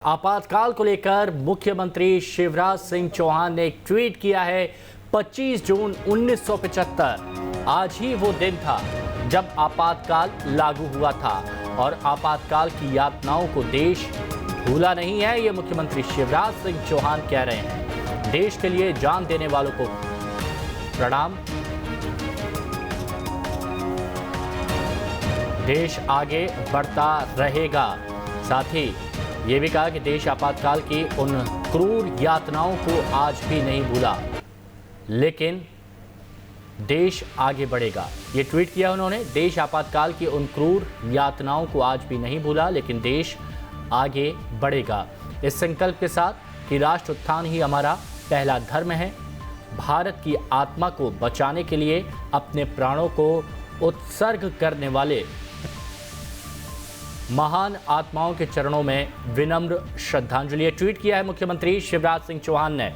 आपातकाल को लेकर मुख्यमंत्री शिवराज सिंह चौहान ने एक ट्वीट किया है। 25 जून 1975 आज ही वो दिन था जब आपातकाल लागू हुआ था और आपातकाल की यातनाओं को देश भूला नहीं है। ये मुख्यमंत्री शिवराज सिंह चौहान कह रहे हैं। देश के लिए जान देने वालों को प्रणाम। देश आगे बढ़ता रहेगा। साथ ही ये भी कहा कि देश आपातकाल की उन क्रूर यातनाओं को आज भी नहीं भूला, लेकिन देश आगे बढ़ेगा। ये ट्वीट किया उन्होंने। देश आपातकाल की उन क्रूर यातनाओं को आज भी नहीं भूला, लेकिन देश आगे बढ़ेगा। इस संकल्प के साथ कि राष्ट्र उत्थान ही हमारा पहला धर्म है। भारत की आत्मा को बचाने के लिए अपने प्राणों को उत्सर्ग करने वाले महान आत्माओं के चरणों में विनम्र श्रद्धांजलि। ट्वीट किया है मुख्यमंत्री शिवराज सिंह चौहान ने।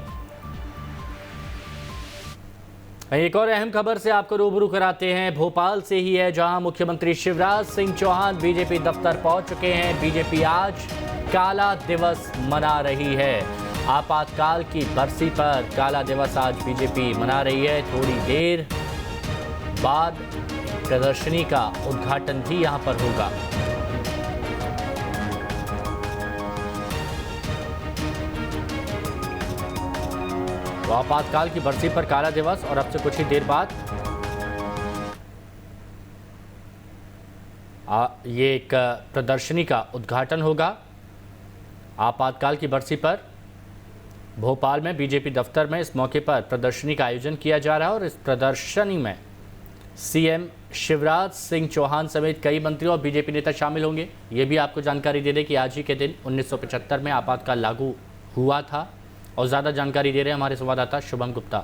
एक और अहम खबर से आपको रूबरू कराते हैं। भोपाल से ही है, जहां मुख्यमंत्री शिवराज सिंह चौहान बीजेपी दफ्तर पहुंच चुके हैं। बीजेपी आज काला दिवस मना रही है। आपातकाल की बरसी पर काला दिवस आज बीजेपी मना रही है। थोड़ी देर बाद प्रदर्शनी का उद्घाटन भी यहां पर होगा। तो आपातकाल की बरसी पर काला दिवस और अब से कुछ ही देर बाद ये एक प्रदर्शनी का उद्घाटन होगा। आपातकाल की बरसी पर भोपाल में बीजेपी दफ्तर में इस मौके पर प्रदर्शनी का आयोजन किया जा रहा है और इस प्रदर्शनी में सीएम शिवराज सिंह चौहान समेत कई मंत्री और बीजेपी नेता शामिल होंगे। ये भी आपको जानकारी दे दें कि आज ही के दिन 1975 में आपातकाल लागू हुआ था। और ज़्यादा जानकारी दे रहे हैं हमारे संवाददाता शुभम गुप्ता।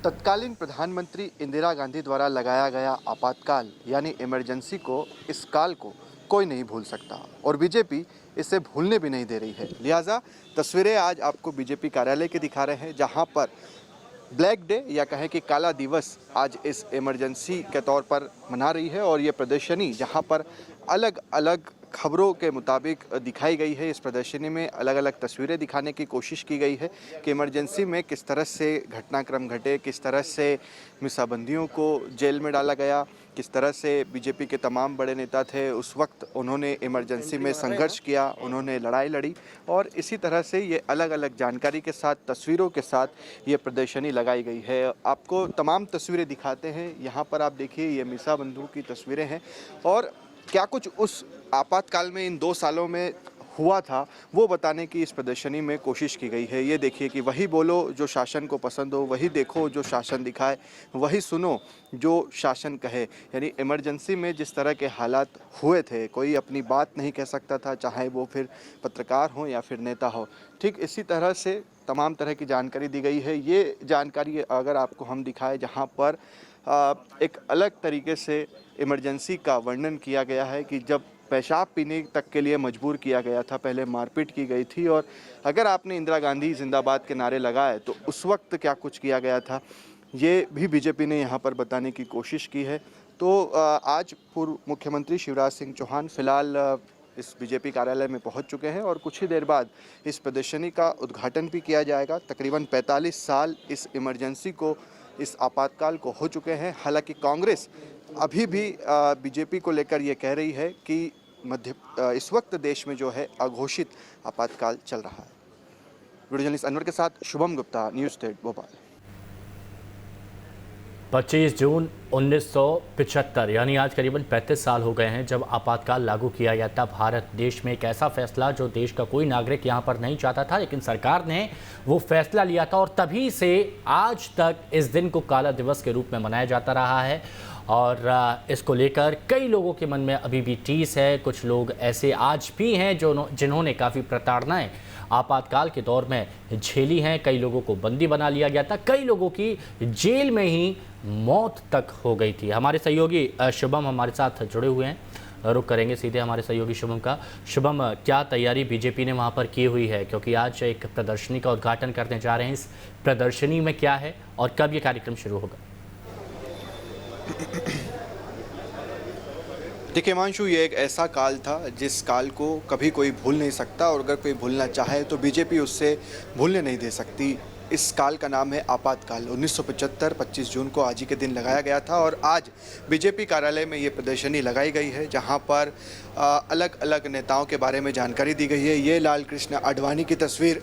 तत्कालीन प्रधानमंत्री इंदिरा गांधी द्वारा लगाया गया आपातकाल यानी इमरजेंसी को, इस काल को कोई नहीं भूल सकता और बीजेपी इसे भूलने भी नहीं दे रही है। लिहाजा तस्वीरें आज आपको बीजेपी कार्यालय के दिखा रहे हैं, जहां पर ब्लैक डे या कहें कि काला दिवस आज इस इमरजेंसी के तौर पर मना रही है। और ये प्रदर्शनी जहां पर अलग अलग खबरों के मुताबिक दिखाई गई है। इस प्रदर्शनी में अलग अलग तस्वीरें दिखाने की कोशिश की गई है कि इमरजेंसी में किस तरह से घटनाक्रम घटे, किस तरह से मिसाबंदियों को जेल में डाला गया, किस तरह से बीजेपी के तमाम बड़े नेता थे उस वक्त उन्होंने इमरजेंसी में संघर्ष किया, उन्होंने लड़ाई लड़ी। और इसी तरह से ये अलग अलग जानकारी के साथ, तस्वीरों के साथ ये प्रदर्शनी लगाई गई है। आपको तमाम तस्वीरें दिखाते हैं। यहाँ पर आप देखिए, ये मिसाबंदियों की तस्वीरें हैं और क्या कुछ उस आपातकाल में इन 2 सालों में हुआ था वो बताने की इस प्रदर्शनी में कोशिश की गई है। ये देखिए कि वही बोलो जो शासन को पसंद हो, वही देखो जो शासन दिखाए, वही सुनो जो शासन कहे। यानी इमरजेंसी में जिस तरह के हालात हुए थे, कोई अपनी बात नहीं कह सकता था, चाहे वो फिर पत्रकार हो या फिर नेता हो। ठीक इसी तरह से तमाम तरह की जानकारी दी गई है। ये जानकारी अगर आपको हम दिखाएं, जहाँ पर एक अलग तरीके से इमरजेंसी का वर्णन किया गया है कि जब पेशाब पीने तक के लिए मजबूर किया गया था, पहले मारपीट की गई थी। और अगर आपने इंदिरा गांधी जिंदाबाद के नारे लगाए तो उस वक्त क्या कुछ किया गया था, ये भी बीजेपी ने यहाँ पर बताने की कोशिश की है। तो आज पूर्व मुख्यमंत्री शिवराज सिंह चौहान फिलहाल इस बीजेपी कार्यालय में पहुंच चुके हैं और कुछ ही देर बाद इस प्रदर्शनी का उद्घाटन भी किया जाएगा। तकरीबन 45 साल इस इमरजेंसी को, इस आपातकाल को हो चुके हैं। हालांकि कांग्रेस अभी भी बीजेपी को लेकर ये कह रही है कि इस वक्त देश में जो है अघोषित आपातकाल चल रहा है। वीडियो जर्नलिस्ट अनवर के साथ शुभम गुप्ता, न्यूज़ स्टेट भोपाल। 25 जून 1975 यानी आज करीबन 35 साल हो गए हैं जब आपातकाल लागू किया गया था। भारत देश में एक ऐसा फैसला जो देश का कोई नागरिक यहाँ पर नहीं चाहता था, लेकिन सरकार ने वो फैसला लिया था और तभी से आज तक इस दिन को काला दिवस के रूप में मनाया जाता रहा है। और इसको लेकर कई लोगों के मन में अभी भी टीस है। कुछ लोग ऐसे आज भी हैं जिन्होंने काफ़ी प्रताड़नाएं आपातकाल के दौर में झेली हैं। कई लोगों को बंदी बना लिया गया था, कई लोगों की जेल में ही मौत तक हो गई थी। हमारे सहयोगी शुभम हमारे साथ जुड़े हुए हैं, रुक करेंगे सीधे हमारे सहयोगी शुभम का। शुभम, क्या तैयारी बीजेपी ने वहाँ पर की हुई है, क्योंकि आज एक प्रदर्शनी का उद्घाटन करने जा रहे हैं। इस प्रदर्शनी में क्या है और कब ये कार्यक्रम शुरू होगा? देखिए हिमांशु, ये एक ऐसा काल था जिस काल को कभी कोई भूल नहीं सकता, और अगर कोई भूलना चाहे तो बीजेपी उससे भूलने नहीं दे सकती। इस काल का नाम है आपातकाल। 1975 25 जून को आज ही के दिन लगाया गया था, और आज बीजेपी कार्यालय में ये प्रदर्शनी लगाई गई है जहां पर अलग अलग नेताओं के बारे में जानकारी दी गई है। ये लाल कृष्ण आडवाणी की तस्वीर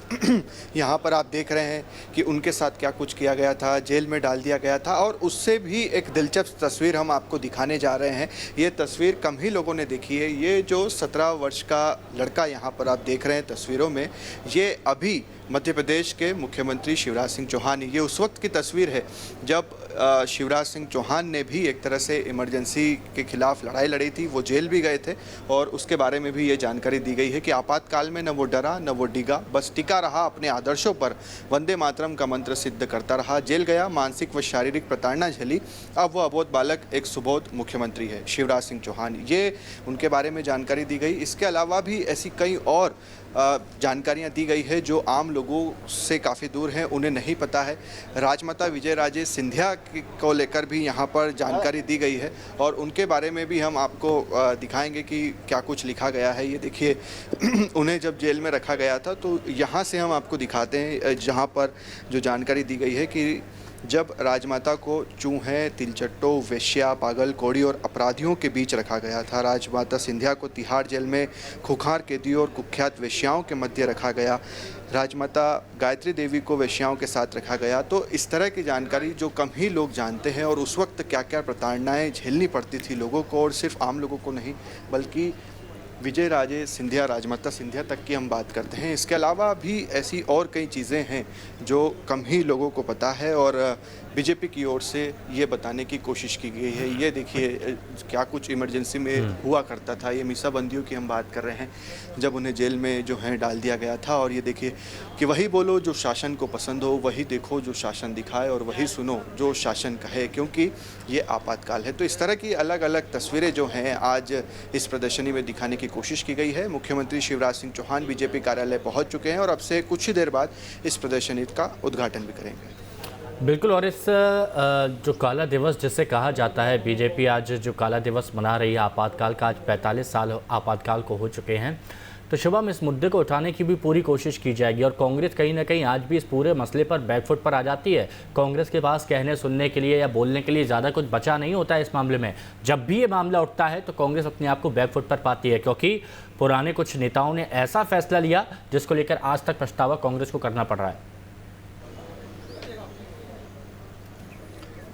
यहाँ पर आप देख रहे हैं कि उनके साथ क्या कुछ किया गया था, जेल में डाल दिया गया था, और उससे भी एक दिलचस्प तस्वीर हम आपको दिखाने जा रहे हैं। ये तस्वीर कम ही लोगों ने देखी है। ये जो 17 वर्ष का लड़का यहाँ पर आप देख रहे हैं तस्वीरों में, ये अभी मध्य प्रदेश के मुख्यमंत्री शिवराज सिंह चौहान, ये उस वक्त की तस्वीर है जब शिवराज सिंह चौहान ने भी एक तरह से इमरजेंसी के खिलाफ लड़ाई लड़ी थी। वो जेल भी गए थे, और उसके बारे में भी ये जानकारी दी गई है कि आपातकाल में न वो डरा न वो डिगा, बस टिका रहा अपने आदर्शों पर, वंदे मातरम का मंत्र सिद्ध करता रहा। जेल गया, मानसिक व शारीरिक प्रताड़ना झेली, अब वो अबोध बालक एक सुबोध मुख्यमंत्री है शिवराज सिंह चौहान। ये उनके बारे में जानकारी दी गई। इसके अलावा भी ऐसी कई और जानकारियां दी गई है जो आम लोगों से काफ़ी दूर हैं, उन्हें नहीं पता है। राजमाता विजयराजे सिंधिया को लेकर भी यहाँ पर जानकारी दी गई है, और उनके बारे में भी हम आपको दिखाएंगे कि क्या कुछ लिखा गया है। ये देखिए उन्हें जब जेल में रखा गया था, तो यहाँ से हम आपको दिखाते हैं जहाँ पर जो जानकारी दी गई है कि जब राजमाता को चूहे, तिलचट्टों, वेश्या, पागल, कौड़ी और अपराधियों के बीच रखा गया था। राजमाता सिंधिया को तिहाड़ जेल में खुखार कैदियों और कुख्यात वेश्याओं के मध्य रखा गया। राजमाता गायत्री देवी को वेश्याओं के साथ रखा गया। तो इस तरह की जानकारी जो कम ही लोग जानते हैं, और उस वक्त क्या क्या प्रताड़नाएँ झेलनी पड़ती थी लोगों को, और सिर्फ आम लोगों को नहीं बल्कि विजयराजे सिंधिया, राजमाता सिंधिया तक की हम बात करते हैं। इसके अलावा भी ऐसी और कई चीज़ें हैं जो कम ही लोगों को पता है, और बीजेपी की ओर से ये बताने की कोशिश की गई है। ये देखिए क्या कुछ इमरजेंसी में हुआ करता था। ये मीसाबंदियों की हम बात कर रहे हैं, जब उन्हें जेल में जो है डाल दिया गया था। और ये देखिए कि वही बोलो जो शासन को पसंद हो, वही देखो जो शासन दिखाए, और वही सुनो जो शासन कहे, क्योंकि ये आपातकाल है। तो इस तरह की अलग अलग तस्वीरें जो हैं आज इस प्रदर्शनी में दिखाने की कोशिश की गई है। मुख्यमंत्री शिवराज सिंह चौहान बीजेपी कार्यालय पहुंच चुके हैं, और अब से कुछ ही देर बाद इस प्रदर्शनी का उद्घाटन भी करेंगे। बिल्कुल। और इस जो काला दिवस जिसे कहा जाता है, बीजेपी आज जो काला दिवस मना रही है आपातकाल का, आज 45 साल आपातकाल को हो चुके हैं। तो शुभम, इस मुद्दे को उठाने की भी पूरी कोशिश की जाएगी, और कांग्रेस कहीं ना कहीं आज भी इस पूरे मसले पर बैकफुट पर आ जाती है। कांग्रेस के पास कहने सुनने के लिए या बोलने के लिए ज़्यादा कुछ बचा नहीं होता है इस मामले में। जब भी ये मामला उठता है तो कांग्रेस अपने आप को बैकफुट पर पाती है, क्योंकि पुराने कुछ नेताओं ने ऐसा फैसला लिया जिसको लेकर आज तक पछतावा कांग्रेस को करना पड़ रहा है।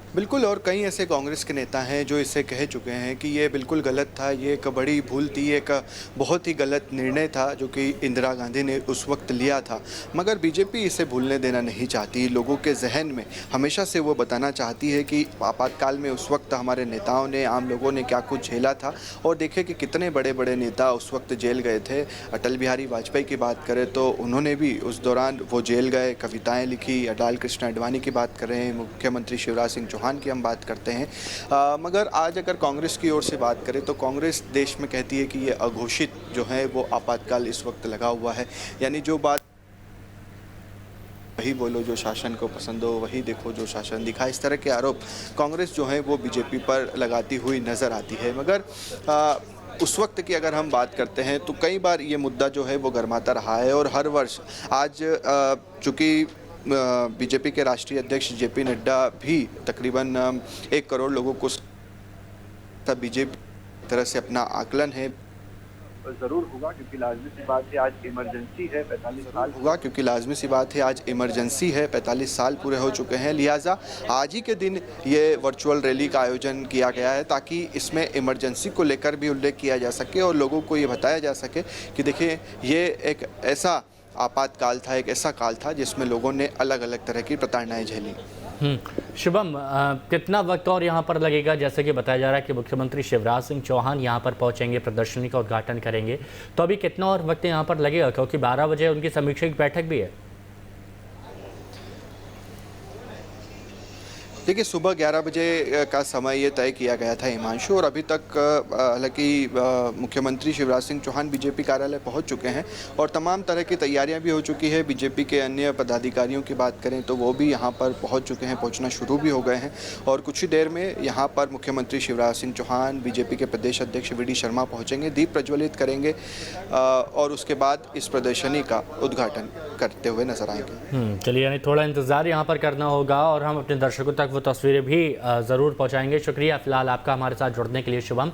बिल्कुल, और कई ऐसे कांग्रेस के नेता हैं जो इसे कह चुके हैं कि ये बिल्कुल गलत था, ये एक बड़ी भूल थी, एक बहुत ही गलत निर्णय था जो कि इंदिरा गांधी ने उस वक्त लिया था। मगर बीजेपी इसे भूलने देना नहीं चाहती। लोगों के जहन में हमेशा से वो बताना चाहती है कि आपातकाल में उस वक्त हमारे नेताओं ने, आम लोगों ने क्या कुछ झेला था। और देखें कि कितने बड़े बड़े नेता उस वक्त जेल गए थे। अटल बिहारी वाजपेयी की बात करें तो उन्होंने भी उस दौरान वो जेल गए, कविताएँ लिखी। लाल कृष्ण आडवाणी की बात करें, मुख्यमंत्री शिवराज सिंह चौहान की हम बात करते हैं। मगर आज अगर कांग्रेस की ओर से बात करें तो कांग्रेस देश में कहती है कि ये अघोषित जो है वो आपातकाल इस वक्त लगा हुआ है। यानी जो बात वही बोलो जो शासन को पसंद हो, वही देखो जो शासन दिखाए, इस तरह के आरोप कांग्रेस जो है वो बीजेपी पर लगाती हुई नज़र आती है। मगर उस वक्त की अगर हम बात करते हैं तो कई बार ये मुद्दा जो है वो गर्माता रहा है, और हर वर्ष आज चूँकि बीजेपी के राष्ट्रीय अध्यक्ष जेपी नड्डा भी तकरीबन 1 करोड़ लोगों को बीजेपी तरह से अपना आकलन है ज़रूर होगा, क्योंकि लाजमी सी बात है आज इमरजेंसी है। 45 साल होगा, क्योंकि लाजमी सी बात है आज इमरजेंसी है, 45 साल पूरे हो चुके हैं। लिहाजा आज ही के दिन ये वर्चुअल रैली का आयोजन किया गया है ताकि इसमें इमरजेंसी को लेकर भी उल्लेख किया जा सके, और लोगों को ये बताया जा सके कि देखिए ये एक ऐसा आपातकाल था, एक ऐसा काल था जिसमें लोगों ने अलग अलग तरह की प्रताड़नाएं झेली। शुभम, कितना वक्त और यहाँ पर लगेगा? जैसे कि बताया जा रहा है कि मुख्यमंत्री शिवराज सिंह चौहान यहाँ पर पहुँचेंगे, प्रदर्शनी का उद्घाटन करेंगे, तो अभी कितना और वक्त यहाँ पर लगेगा, क्योंकि 12 बजे उनकी समीक्षा की बैठक भी है। देखिए, सुबह 11 बजे का समय ये तय किया गया था हिमांशु, और अभी तक हालांकि मुख्यमंत्री शिवराज सिंह चौहान बीजेपी कार्यालय पहुंच चुके हैं और तमाम तरह की तैयारियां भी हो चुकी है। बीजेपी के अन्य पदाधिकारियों की बात करें तो वो भी यहां पर पहुंच चुके हैं, पहुंचना शुरू भी हो गए हैं और कुछ ही देर में यहां पर मुख्यमंत्री शिवराज सिंह चौहान, बीजेपी के प्रदेश अध्यक्ष वी डी शर्मा पहुँचेंगे, दीप प्रज्वलित करेंगे और उसके बाद इस प्रदर्शनी का उद्घाटन करते हुए नजर आएंगे। चलिए, यानी थोड़ा इंतज़ार यहाँ पर करना होगा और हम अपने दर्शकों तक वो तस्वीरें भी ज़रूर पहुँचाएंगे। शुक्रिया फ़िलहाल आपका हमारे साथ जुड़ने के लिए शुभम।